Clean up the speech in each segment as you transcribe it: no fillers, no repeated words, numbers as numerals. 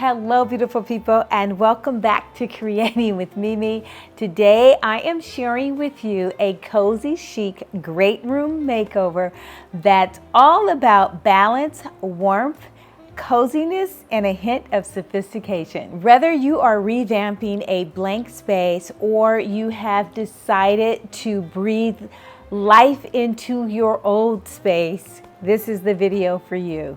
hello beautiful people, and welcome back to Creating with Mimi. Today I am sharing with you a cozy chic great room makeover that's all about balance, warmth, coziness, and a hint of sophistication. Whether you are revamping a blank space or you have decided to breathe life into your old space, this is the video for you.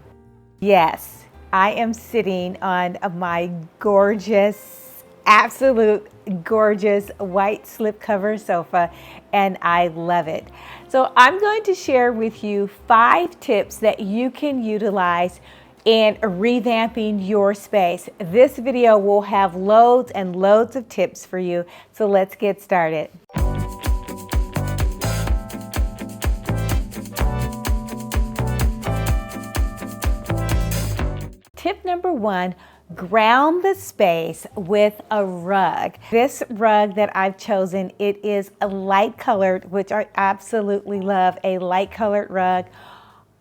Yes, I am sitting on my gorgeous, absolute gorgeous white slipcover sofa, and I love it. So I'm going to share with you 5 tips that you can utilize in revamping your space. This video will have loads and loads of tips for you, so let's get started. Tip number 1, ground the space with a rug. This rug that I've chosen, it is a light colored, which I absolutely love, a light colored rug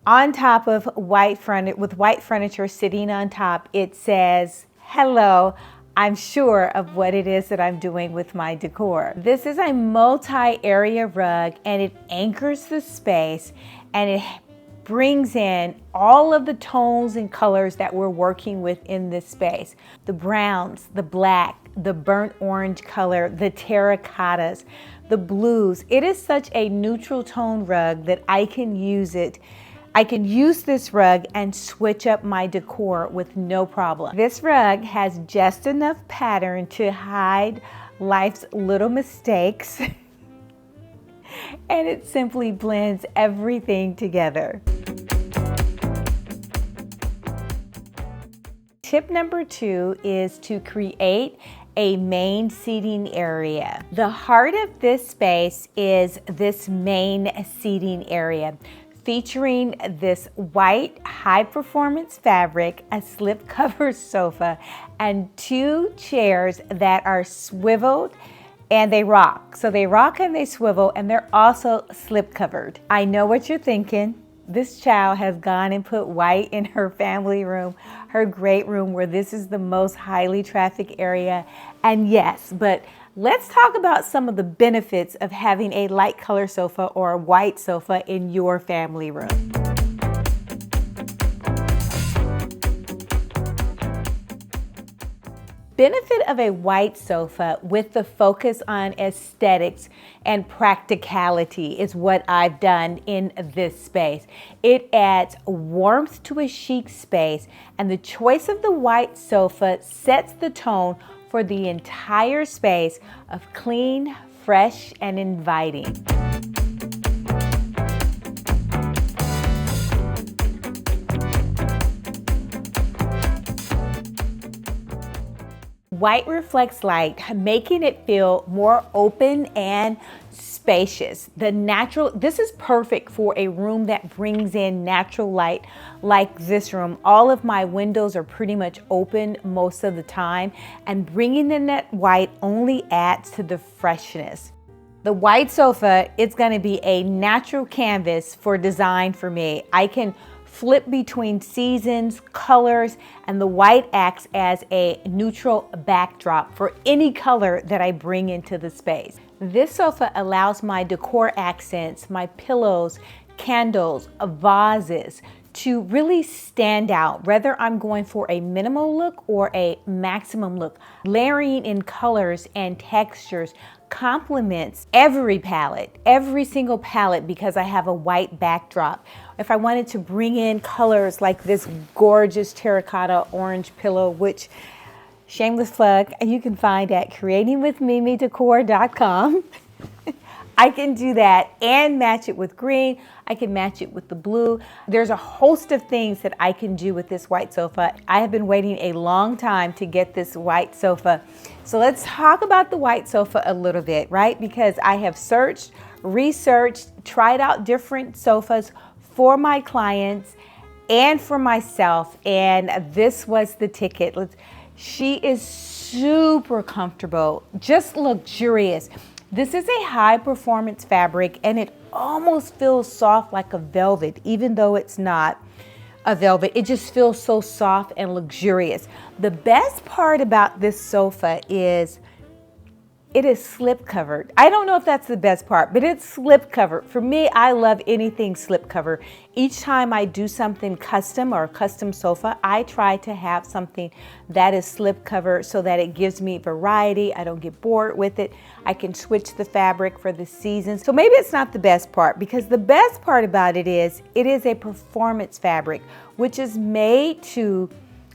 on top of white furniture sitting on top. It says, hello, I'm sure of what it is that I'm doing with my decor. This is a multi-area rug, and it anchors the space, and it brings in all of the tones and colors that we're working with in this space. The browns, the black, the burnt orange color, the terracottas, the blues. It is such a neutral tone rug that I can use it. I can use this rug and switch up my decor with no problem. This rug has just enough pattern to hide life's little mistakes and it simply blends everything together. Tip number 2 is to create a main seating area. The heart of this space is this main seating area, featuring this white high performance fabric, a slipcover sofa, and 2 chairs that are swiveled and they rock. So they rock and they swivel, and they're also slip covered. I know what you're thinking. This child has gone and put white in her family room, her great room, where this is the most highly trafficked area. And yes, but let's talk about some of the benefits of having a light color sofa or a white sofa in your family room. Benefit of a white sofa with the focus on aesthetics and practicality is what I've done in this space. It adds warmth to a chic space, and the choice of the white sofa sets the tone for the entire space of clean, fresh, and inviting. White reflects light, making it feel more open and spacious. This is perfect for a room that brings in natural light like this room. All of my windows are pretty much open most of the time, and bringing in that white only adds to the freshness. The white sofa, it's going to be a natural canvas for design for me. I can flip between seasons, colors, and the white acts as a neutral backdrop for any color that I bring into the space. This sofa allows my decor accents, my pillows, candles, vases to really stand out, whether I'm going for a minimal look or a maximum look. Layering in colors and textures complements every palette, every single palette, because I have a white backdrop. If I wanted to bring in colors like this gorgeous terracotta orange pillow, which, shameless plug, you can find at creatingwithmimidecor.com. I can do that and match it with green. I can match it with the blue. There's a host of things that I can do with this white sofa. I have been waiting a long time to get this white sofa. So let's talk about the white sofa a little bit, right? Because I have searched, researched, tried out different sofas for my clients and for myself, and this was the ticket. She is super comfortable, just luxurious. This is a high performance fabric, and it almost feels soft like a velvet, even though it's not. a velvet. It just feels so soft and luxurious. The best part about this sofa is it is slip covered. I don't know if that's the best part, but it's slip covered. For me, I love anything slip cover. Each time I do something custom or a custom sofa, I try to have something that is slip cover so that it gives me variety. I don't get bored with it. I can switch the fabric for the seasons. So maybe it's not the best part, because the best part about it is a performance fabric, which is made to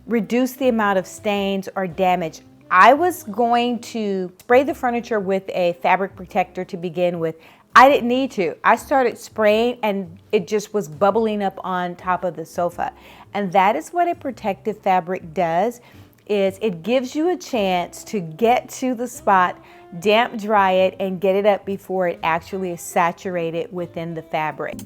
reduce the amount of stains or damage. I was going to spray the furniture with a fabric protector to begin with. I didn't need to. I started spraying and it just was bubbling up on top of the sofa. And that is what a protective fabric does, is it gives you a chance to get to the spot, damp dry it, and get it up before it actually is saturated within the fabric.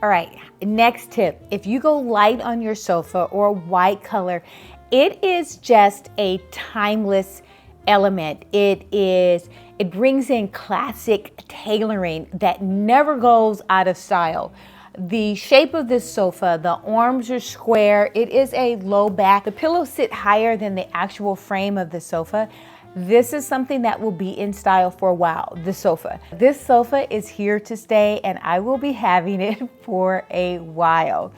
All right, next tip. If you go light on your sofa or white color, it is just a timeless element. It brings in classic tailoring that never goes out of style. The shape of this sofa, the arms are square. It is a low back. The pillows sit higher than the actual frame of the sofa. This is something that will be in style for a while, the sofa. This sofa is here to stay and I will be having it for a while.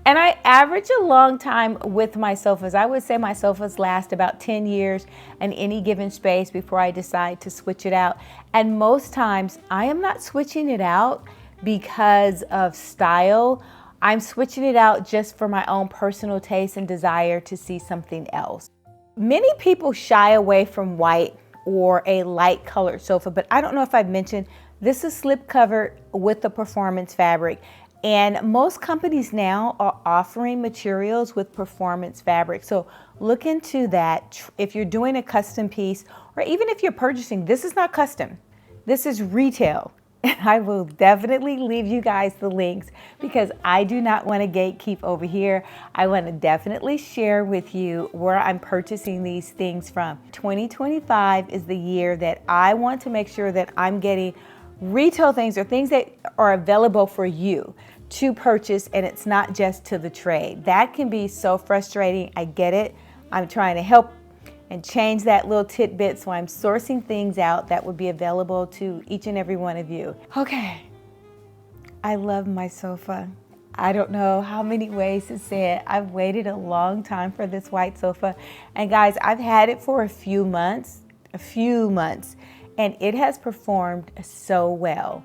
And I average a long time with my sofas. I would say my sofas last about 10 years in any given space before I decide to switch it out. And most times I am not switching it out because of style. I'm switching it out just for my own personal taste and desire to see something else. Many people shy away from white or a light colored sofa, but I don't know if I've mentioned, this is slip covered with the performance fabric. And most companies now are offering materials with performance fabric. So look into that. If you're doing a custom piece, or even if you're purchasing, this is not custom, this is retail. And I will definitely leave you guys the links because I do not want to gatekeep over here. I want to definitely share with you where I'm purchasing these things from. 2025 is the year that I want to make sure that I'm getting retail things or things that are available for you to purchase, and it's not just to the trade. That can be so frustrating. I get it. I'm trying to help and change that little tidbit, so I'm sourcing things out that would be available to each and every one of you. Okay, I love my sofa. I don't know how many ways to say it. I've waited a long time for this white sofa. And guys, I've had it for a few months, and it has performed so well.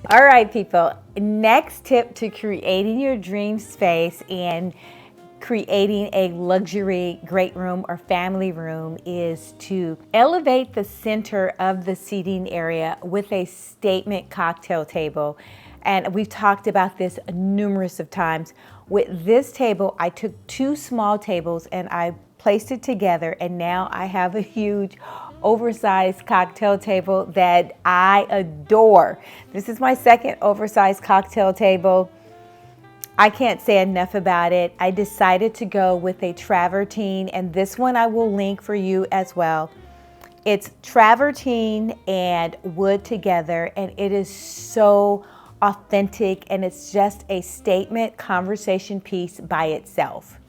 All right, people, next tip to creating your dream space and creating a luxury great room or family room is to elevate the center of the seating area with a statement cocktail table. And we've talked about this numerous of times. With this table, I took two small tables and I placed it together, and now I have a huge oversized cocktail table that I adore. This is my second oversized cocktail table. I can't say enough about it. I decided to go with a travertine, and this one I will link for you as well. It's travertine and wood together, and it is so authentic, and it's just a statement conversation piece by itself.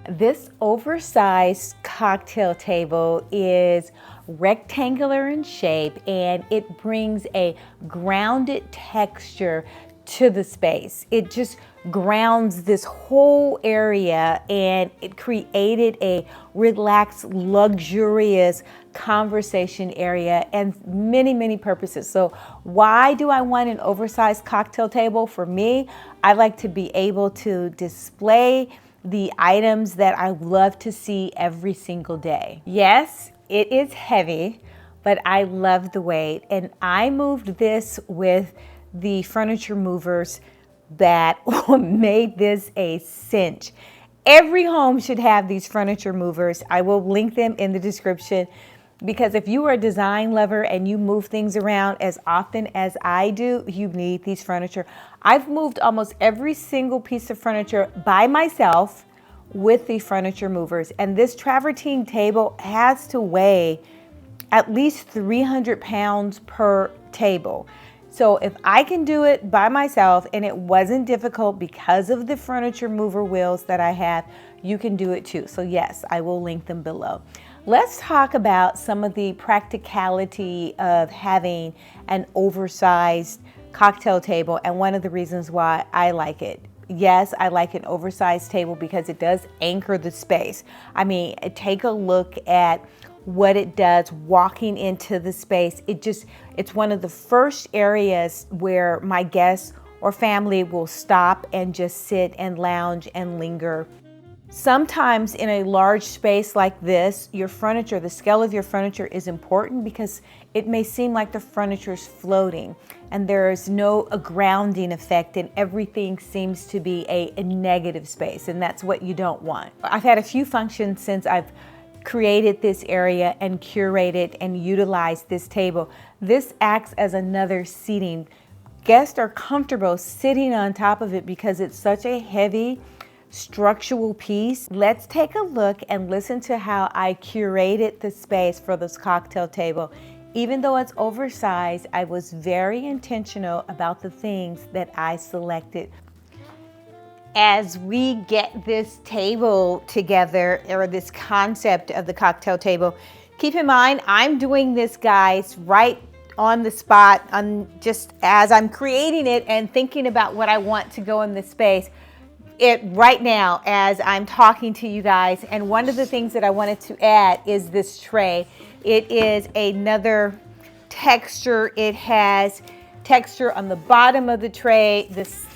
This oversized cocktail table is rectangular in shape, and it brings a grounded texture to the space. It just grounds this whole area, and it created a relaxed, luxurious conversation area and many, many purposes. So why do I want an oversized cocktail table? For me, I like to be able to display the items that I love to see every single day. Yes, it is heavy, but I love the weight. And I moved this with the furniture movers that made this a cinch. Every home should have these furniture movers. I will link them in the description. Because if you are a design lover and you move things around as often as I do, you need these furniture. I've moved almost every single piece of furniture by myself with the furniture movers. And this travertine table has to weigh at least 300 pounds per table. So if I can do it by myself and it wasn't difficult because of the furniture mover wheels that I have, you can do it too. So yes, I will link them below. Let's talk about some of the practicality of having an oversized cocktail table and one of the reasons why I like it. Yes, I like an oversized table because it does anchor the space. I mean, take a look at what it does walking into the space. It's one of the first areas where my guests or family will stop and just sit and lounge and linger. Sometimes in a large space like this, your furniture, the scale of your furniture is important because it may seem like the furniture is floating and there is no grounding effect and everything seems to be a negative space, and that's what you don't want. I've had a few functions since I've created this area and curated and utilized this table. This acts as another seating. Guests are comfortable sitting on top of it because it's such a heavy structural piece. Let's take a look and listen to how I curated the space for this cocktail table. Even though it's oversized, I was very intentional about the things that I selected. As we get this table together, or this concept of the cocktail table, keep in mind, I'm doing this, guys, right on the spot, just as I'm creating it and thinking about what I want to go in this space. Right now as I'm talking to you guys, and one of the things that I wanted to add is this tray. It is another texture. It has texture on the bottom of the tray.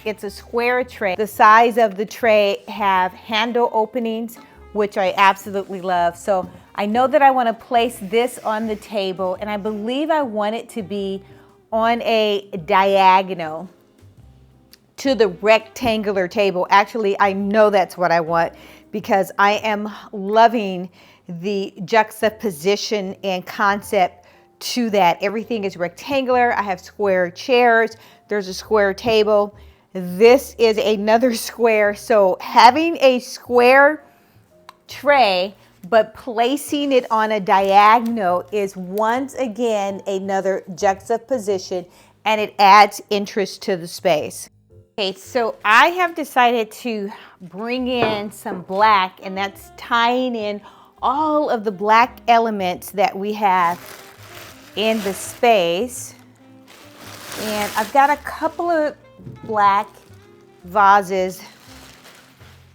It's a square tray. The size of the tray have handle openings, which I absolutely love. So I know that I want to place this on the table, and I believe I want it to be on a diagonal to the rectangular table. Actually, I know that's what I want because I am loving the juxtaposition and concept to that. Everything is rectangular. I have square chairs. There's a square table. This is another square. So having a square tray but placing it on a diagonal is once again another juxtaposition, and it adds interest to the space. Okay, so I have decided to bring in some black, and that's tying in all of the black elements that we have in the space. And I've got a couple of black vases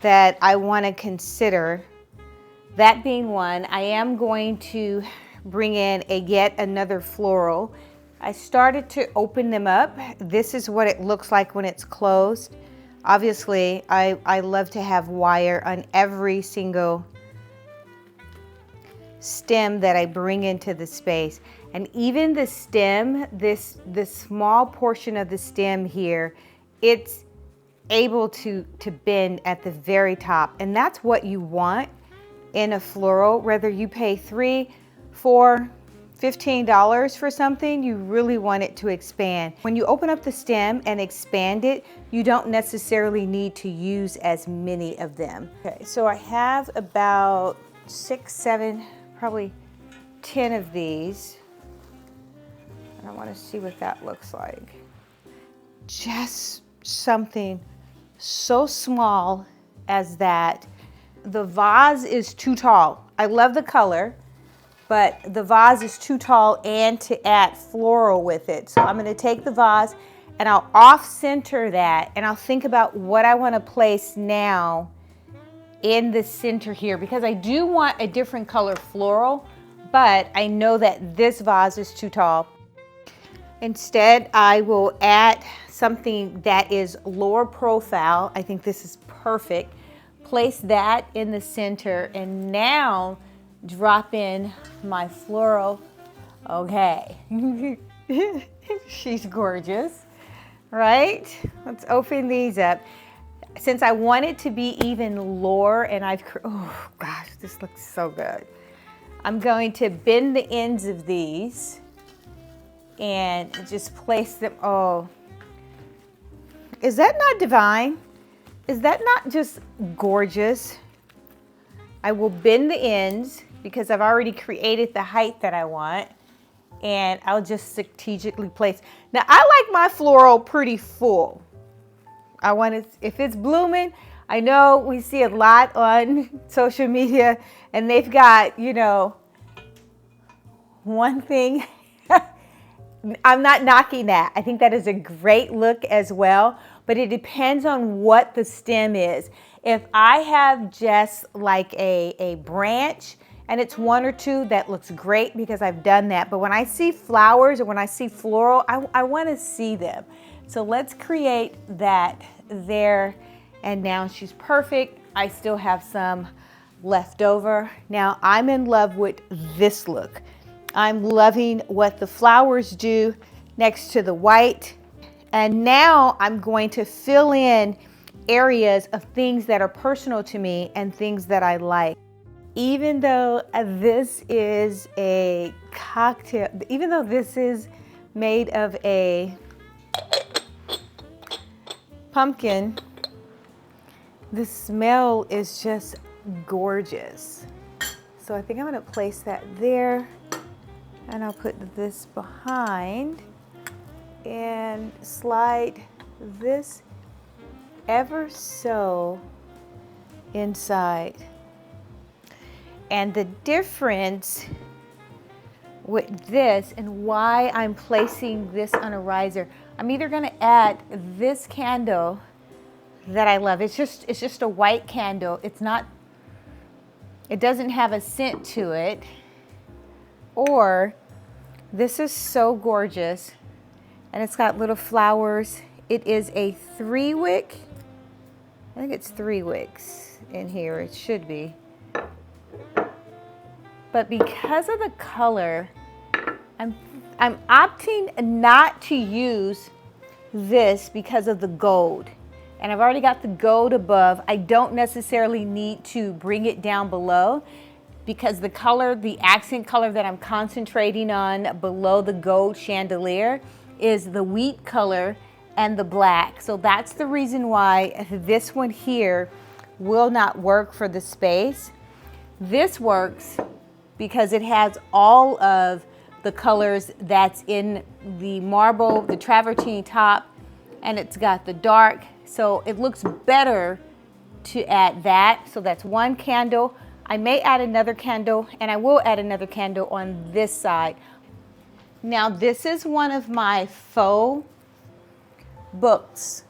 that I want to consider. That being one, I am going to bring in yet another floral. I started to open them up. This is what it looks like when it's closed. Obviously, I love to have wire on every single stem that I bring into the space. And even the stem, this small portion of the stem here, it's able to bend at the very top. And that's what you want in a floral. Whether you pay $3, $4, $15 for something, you really want it to expand. When you open up the stem and expand it, you don't necessarily need to use as many of them. Okay, so I have about 6, 7, probably 10 of these. And I want to see what that looks like. Just something so small as that. The vase is too tall. I love the color, but the vase is too tall and to add floral with it. So I'm going to take the vase and I'll off-center that, and I'll think about what I want to place now in the center here, because I do want a different color floral, but I know that this vase is too tall. Instead, I will add something that is lower profile. I think this is perfect. Place that in the center, and now drop in my floral. Okay. She's gorgeous, right? Let's open these up. Since I want it to be even lower, and oh gosh, this looks so good. I'm going to bend the ends of these and just place them. Oh, is that not divine? Is that not just gorgeous? I will bend the ends because I've already created the height that I want, and I'll just strategically place. Now I like my floral pretty full. I want it, if it's blooming, I know we see a lot on social media and they've got, you know, one thing. I'm not knocking that. I think that is a great look as well, but it depends on what the stem is. If I have just like a branch and it's one or two, that looks great because I've done that. But when I see flowers or when I see floral, I want to see them. So let's create that there. And now she's perfect. I still have some left over. Now I'm in love with this look. I'm loving what the flowers do next to the white. And now I'm going to fill in areas of things that are personal to me and things that I like. Even though this is a cocktail, even though this is made of a pumpkin, the smell is just gorgeous. So I think I'm gonna place that there. And I'll put this behind and slide this ever so inside. And the difference with this and why I'm placing this on a riser, I'm either gonna add this candle that I love. It's just a white candle. It doesn't have a scent to it. Or this is so gorgeous and it's got little flowers. It is a 3-wick. I think it's 3 wicks in here. It should be. But because of the color, I'm opting not to use this because of the gold. And I've already got the gold above. I don't necessarily need to bring it down below, because the color, the accent color that I'm concentrating on below the gold chandelier is the wheat color and the black. So that's the reason why this one here will not work for the space. This works because it has all of the colors that's in the marble, the travertine top, and it's got the dark. So it looks better to add that. So that's one candle. I may add another candle, and I will add another candle on this side. Now this is one of my faux books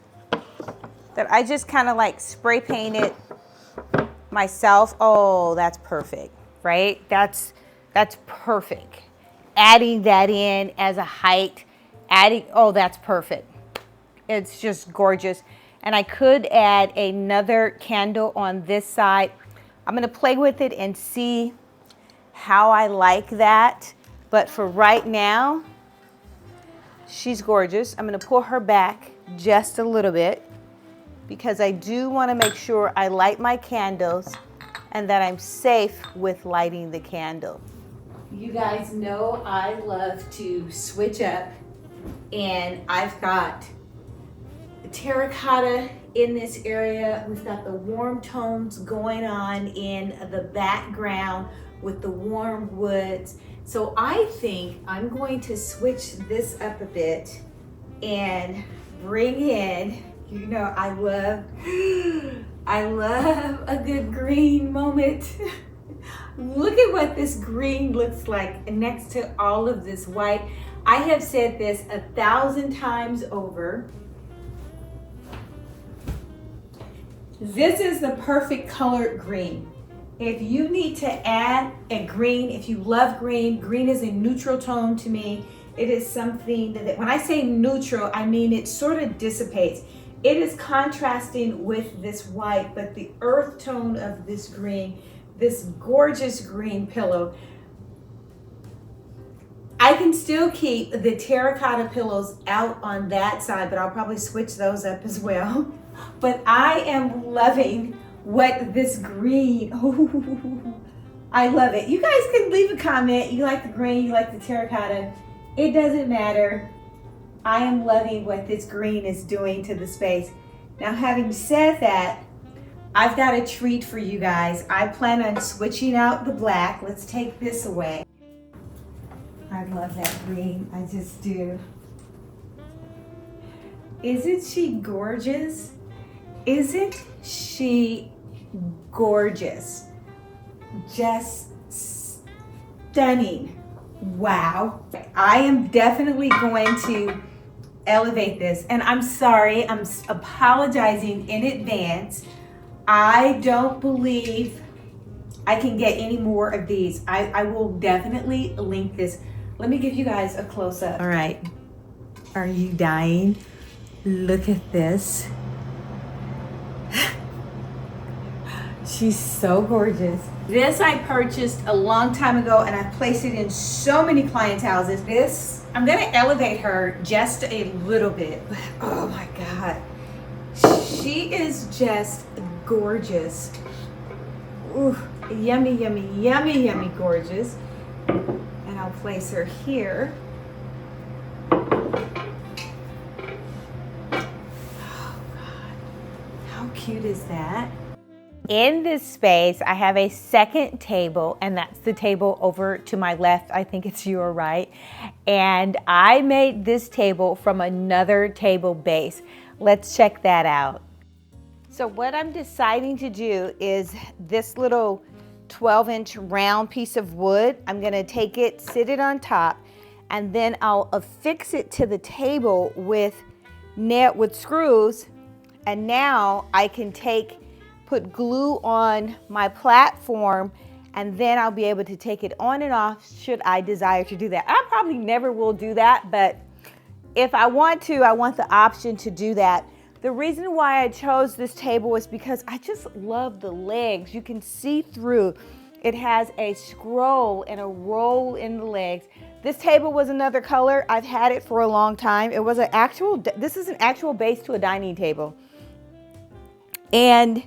that I just kind of like spray painted myself. Oh, that's perfect, right? That's perfect. Adding that in as a height, oh, that's perfect. It's just gorgeous. And I could add another candle on this side. I'm gonna play with it and see how I like that. But for right now, she's gorgeous. I'm gonna pull her back just a little bit because I do wanna make sure I light my candles and that I'm safe with lighting the candle. You guys know I love to switch up, and I've got terracotta in this area. We've got the warm tones going on in the background with the warm woods. So I think I'm going to switch this up a bit and bring in, you know, I love a good green moment. Look at what this green looks like next to all of this white. I have said this 1,000 times over. This is the perfect color green. If you need to add a green, if you love green, green is a neutral tone to me. It is something that, when I say neutral, I mean it sort of dissipates. It is contrasting with this white, but the earth tone of this green, this gorgeous green pillow. I can still keep the terracotta pillows out on that side, but I'll probably switch those up as well. But I am loving what this green, I love it. You guys can leave a comment. You like the green, you like the terracotta. It doesn't matter. I am loving what this green is doing to the space. Now, having said that, I've got a treat for you guys. I plan on switching out the black. Let's take this away. I love that green. I just do. Isn't she gorgeous? Isn't she gorgeous? Just stunning. Wow. I am definitely going to elevate this, and I'm sorry, I'm apologizing in advance. I don't believe I can get any more of these. I will definitely link this. Let me give you guys a close-up. All right, are you dying? Look at this. She's so gorgeous. This I purchased a long time ago, and I've placed it in so many clients' houses. This, I'm gonna elevate her just a little bit. Oh my God. She is just gorgeous. Ooh, yummy, yummy, yummy, yummy gorgeous. And I'll place her here. Oh God, how cute is that? In this space, I have a second table, and that's the table over to my left. I think it's your right. And I made this table from another table base. Let's check that out. So what I'm deciding to do is this little 12-inch round piece of wood. I'm gonna take it, sit it on top, and then I'll affix it to the table with screws. And now I can put glue on my platform, and then I'll be able to take it on and off should I desire to do that. I probably never will do that, but if I want to, I want the option to do that. The reason why I chose this table is because I just love the legs. You can see through. It has a scroll and a roll in the legs. This table was another color. I've had it for a long time. It was this is an actual base to a dining table. And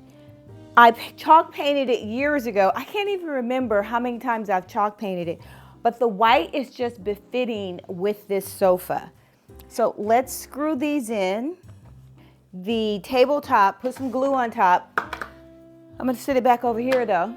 I chalk painted it years ago. I can't even remember how many times I've chalk painted it, but the white is just befitting with this sofa. So let's screw these in. The tabletop, put some glue on top. I'm gonna sit it back over here though.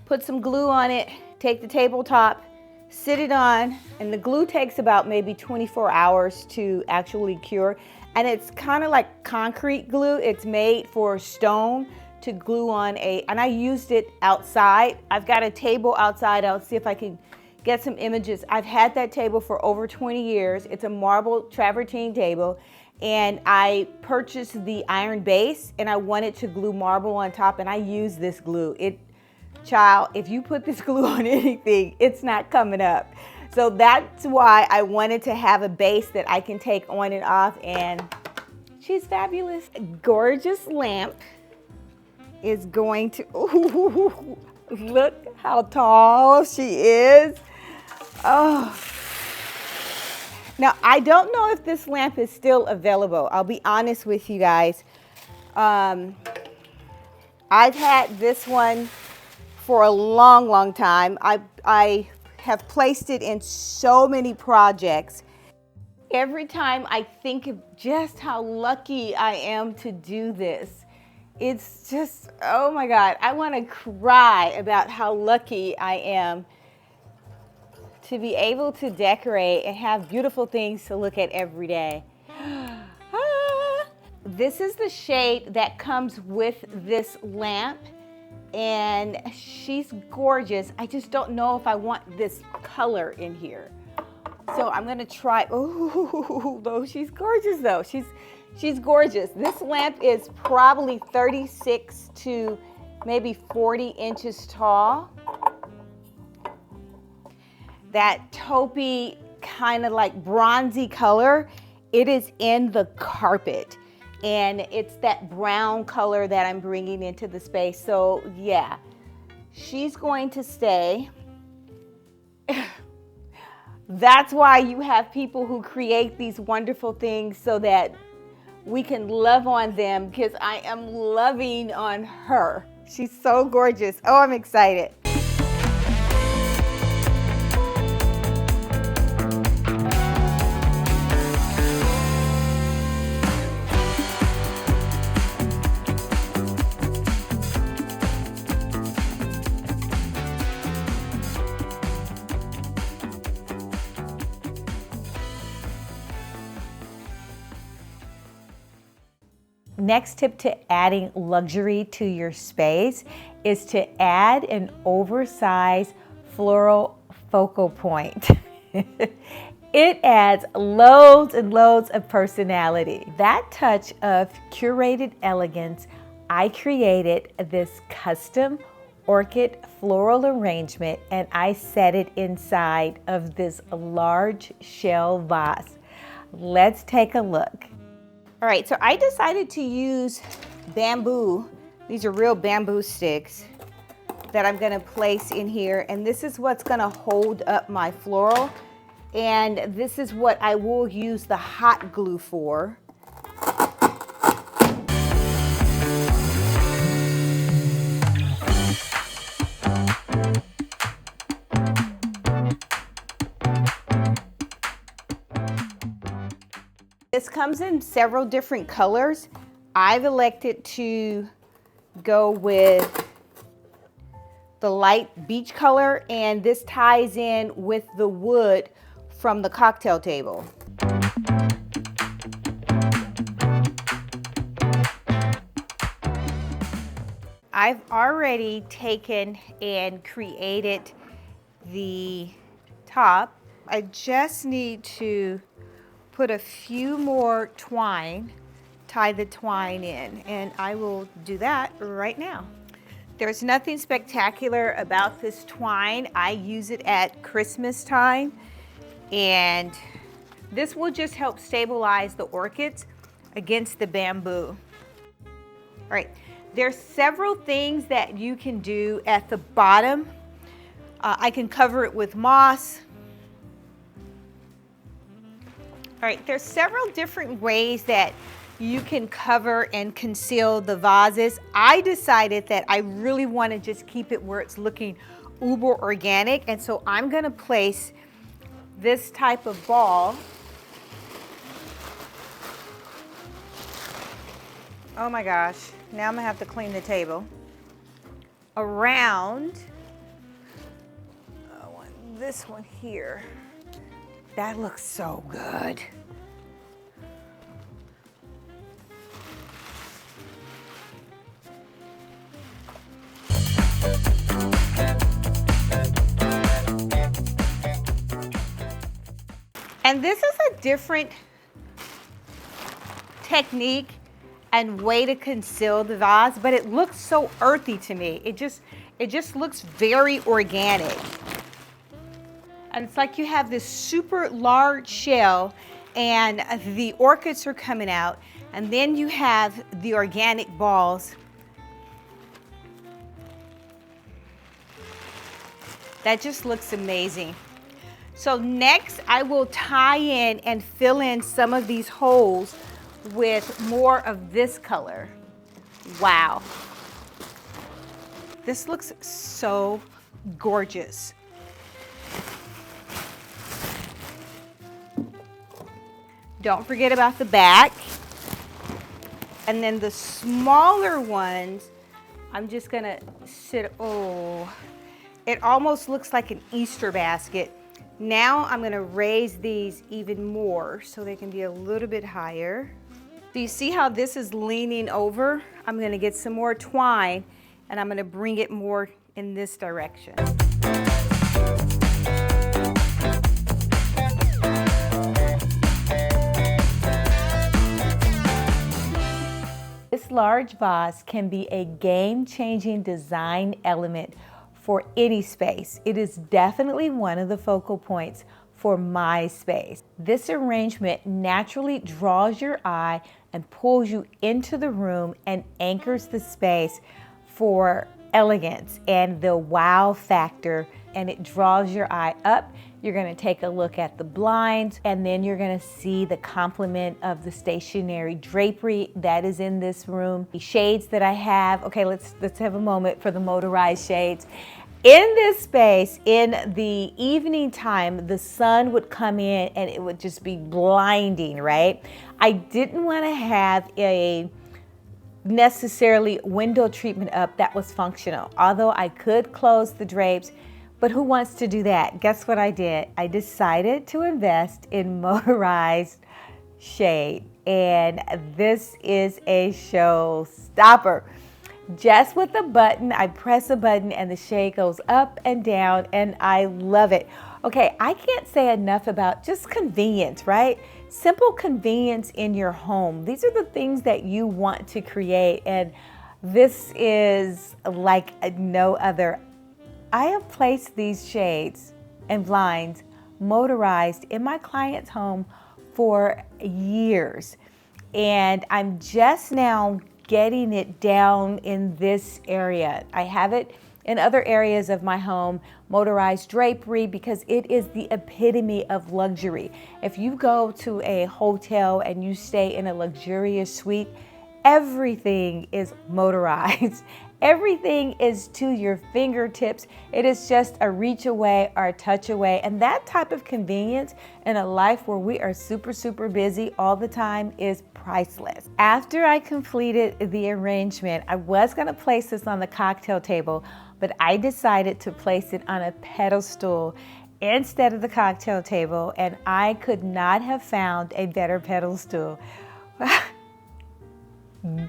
Put some glue on it, take the tabletop, sit it on, and the glue takes about maybe 24 hours to actually cure. And it's kind of like concrete glue. It's made for stone to glue on and I used it outside. I've got a table outside. I'll see if I can get some images. I've had that table for over 20 years. It's a marble travertine table, and I purchased the iron base, and I wanted to glue marble on top, and I use this glue. Child, if you put this glue on anything, it's not coming up. So that's why I wanted to have a base that I can take on and off, and she's fabulous. Gorgeous lamp is going to, ooh, look how tall she is. Oh. Now, I don't know if this lamp is still available. I'll be honest with you guys. I've had this one for a long, long time. I have placed it in so many projects. Every time I think of just how lucky I am to do this, it's just, oh my God, I want to cry about how lucky I am to be able to decorate and have beautiful things to look at every day. This is the shade that comes with this lamp, and she's gorgeous. I just don't know if I want this color in here. So I'm gonna try, oh, though she's gorgeous though. She's gorgeous. This lamp is probably 36 to maybe 40 inches tall. That taupey kind of like bronzy color, it is in the carpet. And it's that brown color that I'm bringing into the space. So yeah, she's going to stay. That's why you have people who create these wonderful things so that we can love on them, because I am loving on her. She's so gorgeous. Oh, I'm excited. Next tip to adding luxury to your space is to add an oversized floral focal point. It adds loads and loads of personality. That touch of curated elegance, I created this custom orchid floral arrangement and I set it inside of this large shell vase. Let's take a look. All right, so I decided to use bamboo. These are real bamboo sticks that I'm gonna place in here, and this is what's gonna hold up my floral, and this is what I will use the hot glue for. This comes in several different colors. I've elected to go with the light beach color, and this ties in with the wood from the cocktail table. I've already taken and created the top. I just need to put a few more twine, tie the twine in, and I will do that right now. There's nothing spectacular about this twine. I use it at Christmas time, and this will just help stabilize the orchids against the bamboo. All right, there's several things that you can do at the bottom. I can cover it with moss. All right, there's several different ways that you can cover and conceal the vases. I decided that I really want to just keep it where it's looking uber organic, and so I'm going to place this type of ball. Oh my gosh, now I'm going to have to clean the table. Around this one here. That looks so good. And this is a different technique and way to conceal the vase, but it looks so earthy to me. It just looks very organic. And it's like you have this super large shell and the orchids are coming out, and then you have the organic balls. That just looks amazing. So next I will tie in and fill in some of these holes with more of this color. Wow. This looks so gorgeous. Don't forget about the back. And then the smaller ones, I'm just gonna oh, it almost looks like an Easter basket. Now I'm gonna raise these even more so they can be a little bit higher. Do you see how this is leaning over? I'm gonna get some more twine and I'm gonna bring it more in this direction. This large vase can be a game-changing design element for any space. It is definitely one of the focal points for my space. This arrangement naturally draws your eye and pulls you into the room and anchors the space for elegance and the wow factor, and it draws your eye up You're gonna take a look at the blinds, and then you're gonna see the complement of the stationary drapery that is in this room. The shades that I have, okay, let's have a moment for the motorized shades. In this space, in the evening time, the sun would come in and it would just be blinding, right? I didn't want to have a necessarily window treatment up that was functional, although I could close the drapes, but who wants to do that? Guess what I did? I decided to invest in motorized shade, and this is a showstopper. Just with the button, I press a button and the shade goes up and down, and I love it. Okay, I can't say enough about just convenience, right? Simple convenience in your home. These are the things that you want to create, and this is like no other. I have placed these shades and blinds motorized in my client's home for years, and I'm just now getting it down in this area. I have it in other areas of my home, motorized drapery, because it is the epitome of luxury. If you go to a hotel and you stay in a luxurious suite, everything is motorized. Everything is to your fingertips. It is just a reach away or a touch away. And that type of convenience in a life where we are super, super busy all the time is priceless. After I completed the arrangement, I was gonna place this on the cocktail table, but I decided to place it on a pedestal instead of the cocktail table, and I could not have found a better pedestal.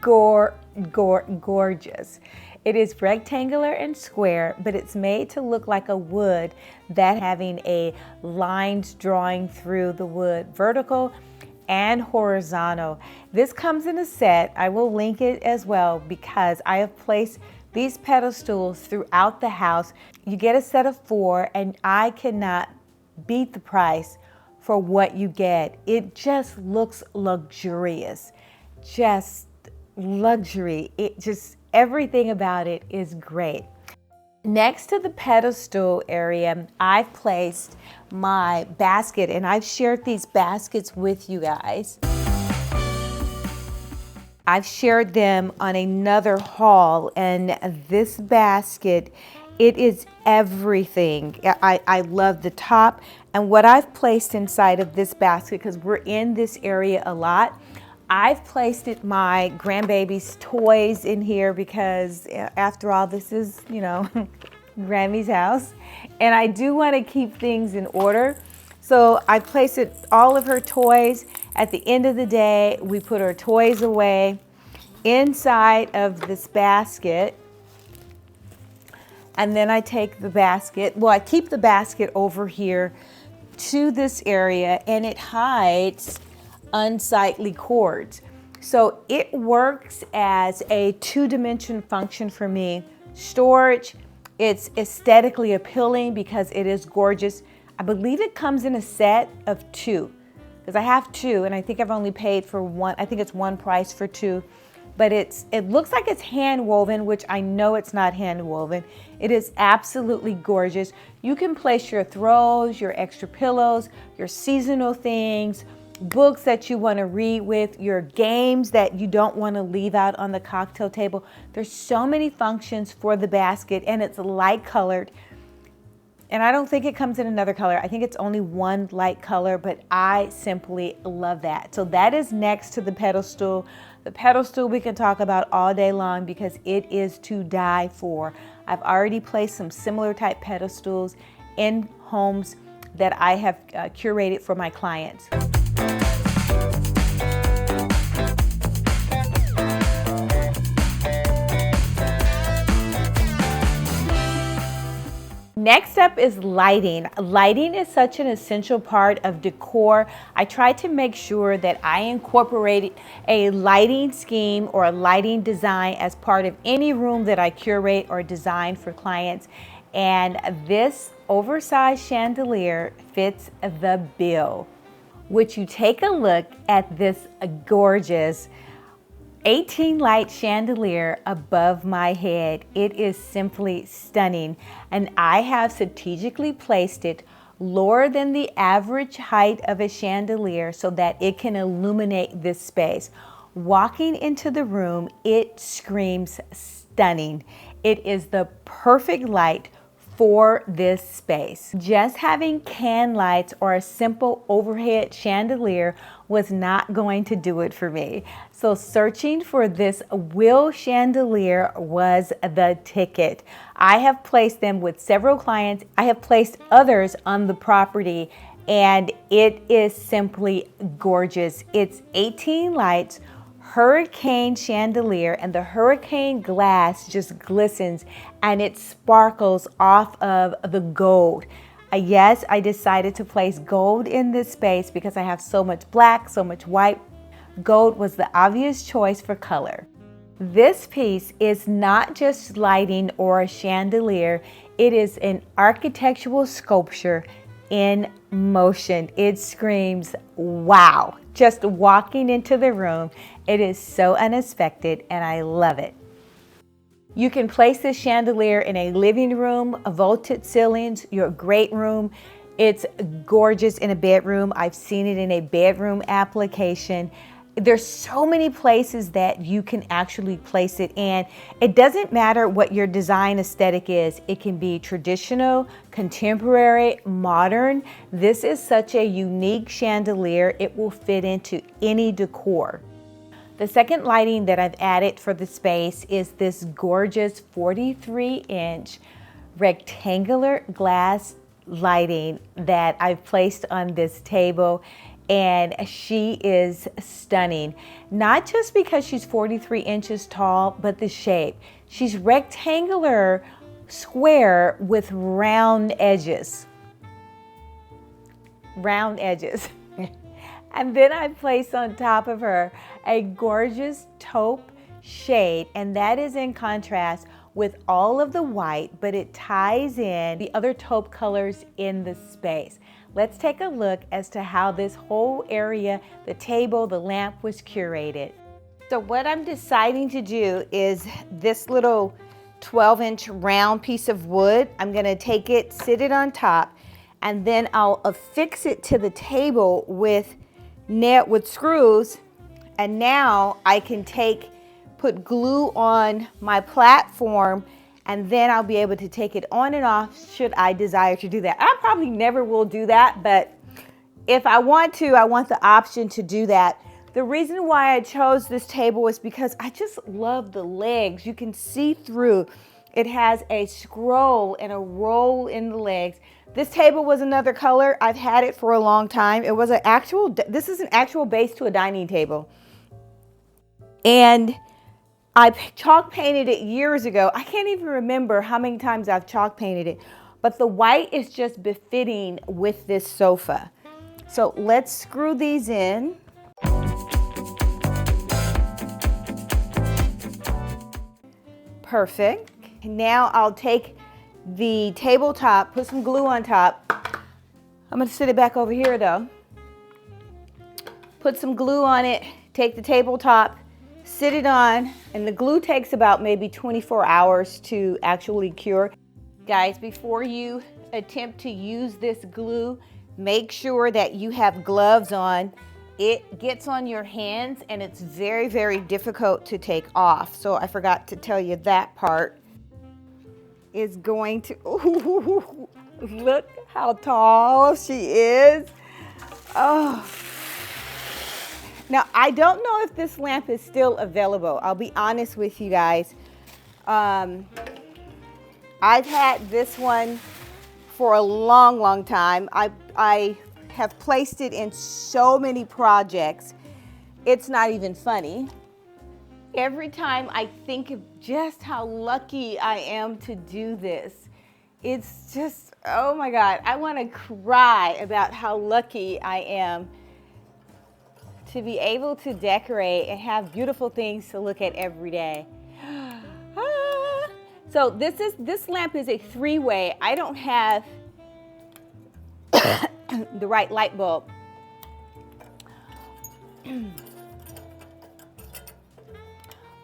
Gorgeous. It is rectangular and square, but it's made to look like a wood that having a lines drawing through the wood, vertical and horizontal. This comes in a set. I will link it as well because I have placed these pedestals throughout the house. You get a set of 4, and I cannot beat the price for what you get. It just looks luxurious. Just luxury. It just, everything about it is great. Next to the pedestal area, I've placed my basket, and I've shared these baskets with you guys. I've shared them on another haul, and this basket, it is everything. I love the top, and what I've placed inside of this basket, because we're in this area a lot, I've placed my grandbaby's toys in here because after all, this is, you know, Grammy's house. And I do want to keep things in order. So I placed all of her toys. At the end of the day, we put her toys away inside of this basket. And then I take the basket, well, I keep the basket over here to this area, and it hides unsightly cords. So it works as a 2-dimension function for me. Storage, it's aesthetically appealing because it is gorgeous. I believe it comes in a set of 2 because I have 2, and I think I've only paid for 1. I think it's 1 price for 2, but it looks like it's hand woven, which I know it's not hand woven. It is absolutely gorgeous. You can place your throws, your extra pillows, your seasonal things, books that you want to read with, your games that you don't want to leave out on the cocktail table. There's so many functions for the basket, and it's light colored. And I don't think it comes in another color. I think it's only 1 light color, but I simply love that. So that is next to the pedestal. The pedestal we can talk about all day long because it is to die for. I've already placed some similar type pedestals in homes that I have curated for my clients. Next up is lighting. Lighting is such an essential part of decor. I try to make sure that I incorporate a lighting scheme or a lighting design as part of any room that I curate or design for clients. And this oversized chandelier fits the bill. Would you take a look at this gorgeous 18 light chandelier above my head? It is simply stunning, and I have strategically placed it lower than the average height of a chandelier so that it can illuminate this space. Walking into the room, it screams stunning. It is the perfect light for this space. Just having can lights or a simple overhead chandelier was not going to do it for me. So searching for this wheel chandelier was the ticket. I have placed them with several clients. I have placed others on the property, and it is simply gorgeous. It's 18 lights, hurricane chandelier, and the hurricane glass just glistens and it sparkles off of the gold. Yes, I decided to place gold in this space because I have so much black, so much white. Gold was the obvious choice for color. This piece is not just lighting or a chandelier, it is an architectural sculpture in motion. It screams, wow. Just walking into the room, it is so unexpected and I love it. You can place this chandelier in a living room, a vaulted ceilings, your great room. It's gorgeous in a bedroom. I've seen it in a bedroom application. There's so many places that you can actually place it in. It doesn't matter what your design aesthetic is. It can be traditional, contemporary, modern. This is such a unique chandelier. It will fit into any decor. The second lighting that I've added for the space is this gorgeous 43-inch rectangular glass lighting that I've placed on this table, and she is stunning. Not just because she's 43 inches tall, but the shape. She's rectangular, square with round edges. Round edges. And then I place on top of her a gorgeous taupe shade, and that is in contrast with all of the white, but it ties in the other taupe colors in the space. Let's take a look as to how this whole area, the table, the lamp was curated. So what I'm deciding to do is this little 12-inch round piece of wood, I'm gonna take it, sit it on top, and then I'll affix it to the table with screws, and now I can put glue on my platform, and then I'll be able to take it on and off should I desire to do that. I probably never will do that, but if I want to, I want the option to do that. The reason why I chose this table is because I just love the legs. You can see through. It has a scroll and a roll in the legs. This table was another color. I've had it for a long time. It was this is an actual base to a dining table. And I chalk painted it years ago. I can't even remember how many times I've chalk painted it, but the white is just befitting with this sofa. So let's screw these in. Perfect. Now I'll take the tabletop, put some glue on top. I'm gonna sit it back over here though. Put some glue on it, take the tabletop, sit it on, and the glue takes about maybe 24 hours to actually cure. Guys, before you attempt to use this glue, make sure that you have gloves on. It gets on your hands and it's very, very difficult to take off. So I forgot to tell you that part is going to, ooh, look how tall she is. Oh. Now, I don't know if this lamp is still available. I'll be honest with you guys. I've had this one for a long, long time. I have placed it in so many projects. It's not even funny. Every time I think of just how lucky I am to do this, it's just, oh my God, I want to cry about how lucky I am to be able to decorate and have beautiful things to look at every day. So this lamp is a three-way. I don't have the right light bulb.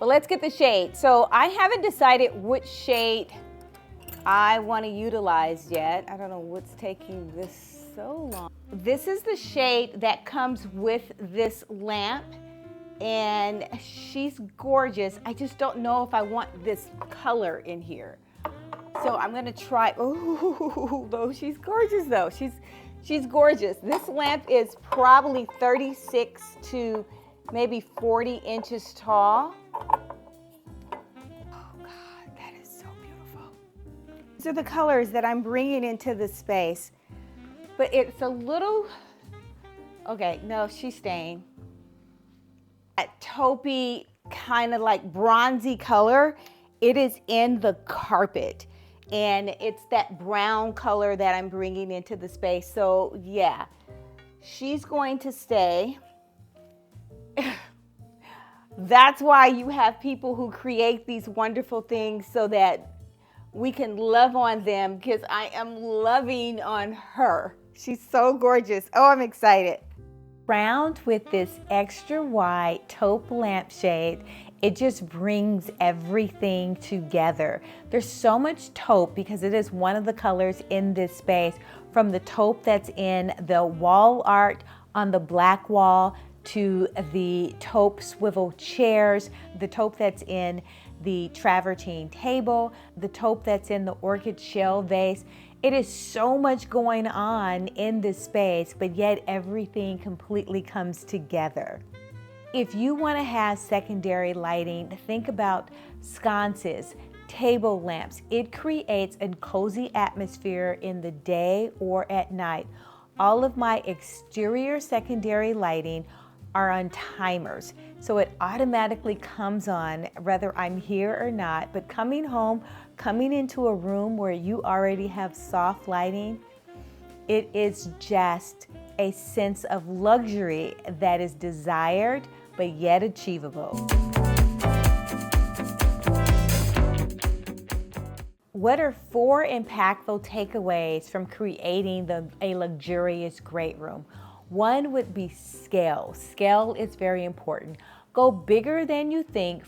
Well, let's get the shade. So I haven't decided which shade I want to utilize yet. I don't know what's taking this so long. This is the shade that comes with this lamp, and she's gorgeous. I just don't know if I want this color in here. So I'm gonna try. Oh, though she's gorgeous though. She's gorgeous. This lamp is probably 36 to maybe 40 inches tall. These are the colors that I'm bringing into the space, but it's a little, okay, no, she's staying. That taupey, kind of like bronzy color, it is in the carpet, and it's that brown color that I'm bringing into the space. So yeah, she's going to stay. That's why you have people who create these wonderful things so that we can love on them, because I am loving on her. She's so gorgeous. Oh, I'm excited. Round with this extra wide taupe lampshade, it just brings everything together. There's so much taupe because it is one of the colors in this space, from the taupe that's in the wall art on the black wall to the taupe swivel chairs, the taupe that's in the travertine table, the taupe that's in the orchid shell vase. It is so much going on in this space, but yet everything completely comes together. If you want to have secondary lighting, think about sconces, table lamps. It creates a cozy atmosphere in the day or at night. All of my exterior secondary lighting are on timers, so it automatically comes on whether I'm here or not. But coming home, coming into a room where you already have soft lighting, it is just a sense of luxury that is desired but yet achievable. What are 4 impactful takeaways from creating a luxurious great room? 1 would be scale. Scale is very important. Go bigger than you think,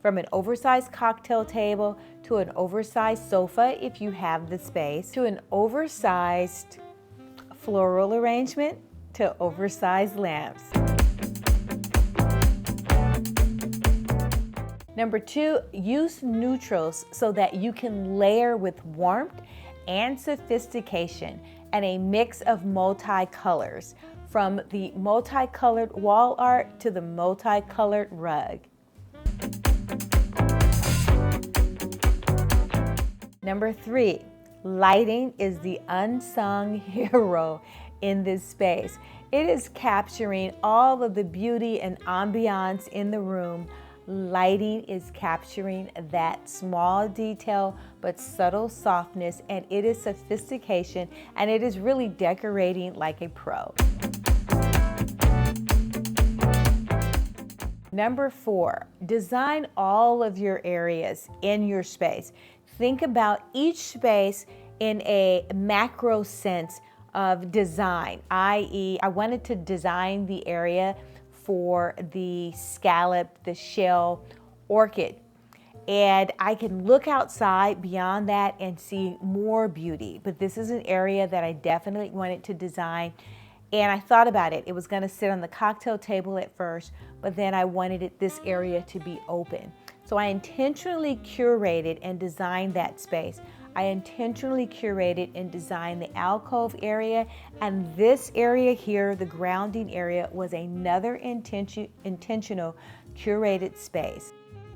from an oversized cocktail table to an oversized sofa if you have the space, to an oversized floral arrangement, to oversized lamps. Number 2, use neutrals so that you can layer with warmth and sophistication, and a mix of multicolors, from the multicolored wall art to the multicolored rug. Number 3, lighting is the unsung hero in this space. It is capturing all of the beauty and ambiance in the room. Lighting is capturing that small detail but subtle softness, and it is sophistication, and it is really decorating like a pro. Number 4, design all of your areas in your space. Think about each space in a macro sense of design, i.e., I wanted to design the area for the scallop, the shell, orchid. And I can look outside beyond that and see more beauty. But this is an area that I definitely wanted to design. And I thought about it. It was gonna sit on the cocktail table at first, but then I wanted this area to be open. So I intentionally curated and designed that space. I intentionally curated and designed the alcove area, and this area here, the grounding area, was another intentional curated space.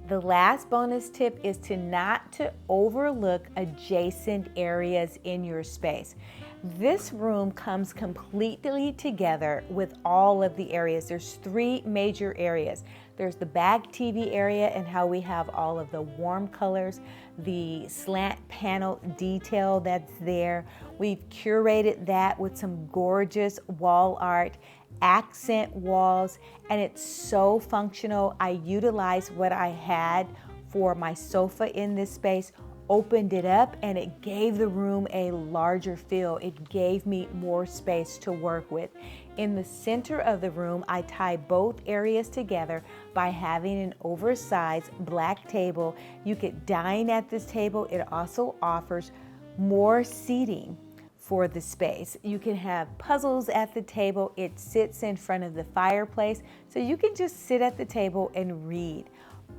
The last bonus tip is to not to overlook adjacent areas in your space. This room comes completely together with all of the areas. There's 3 major areas. There's the back TV area and how we have all of the warm colors, the slant panel detail that's there. We've curated that with some gorgeous wall art, accent walls, and it's so functional. I utilized what I had for my sofa in this space opened it up and it gave the room a larger feel. It gave me more space to work with. In the center of the room, I tie both areas together by having an oversized black table. You could dine at this table. It also offers more seating for the space. You can have puzzles at the table. It sits in front of the fireplace, so you can just sit at the table and read.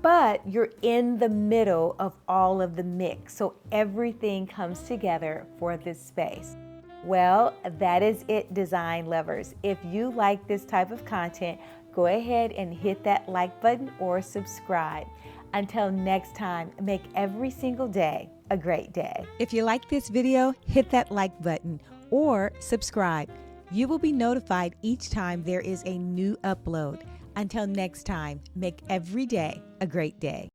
But you're in the middle of all of the mix, so everything comes together for this space. Well, that is it, design lovers. If you like this type of content, go ahead and hit that like button or subscribe. Until next time, make every single day a great day. If you like this video, hit that like button or subscribe. You will be notified each time there is a new upload. Until next time, make every day a great day.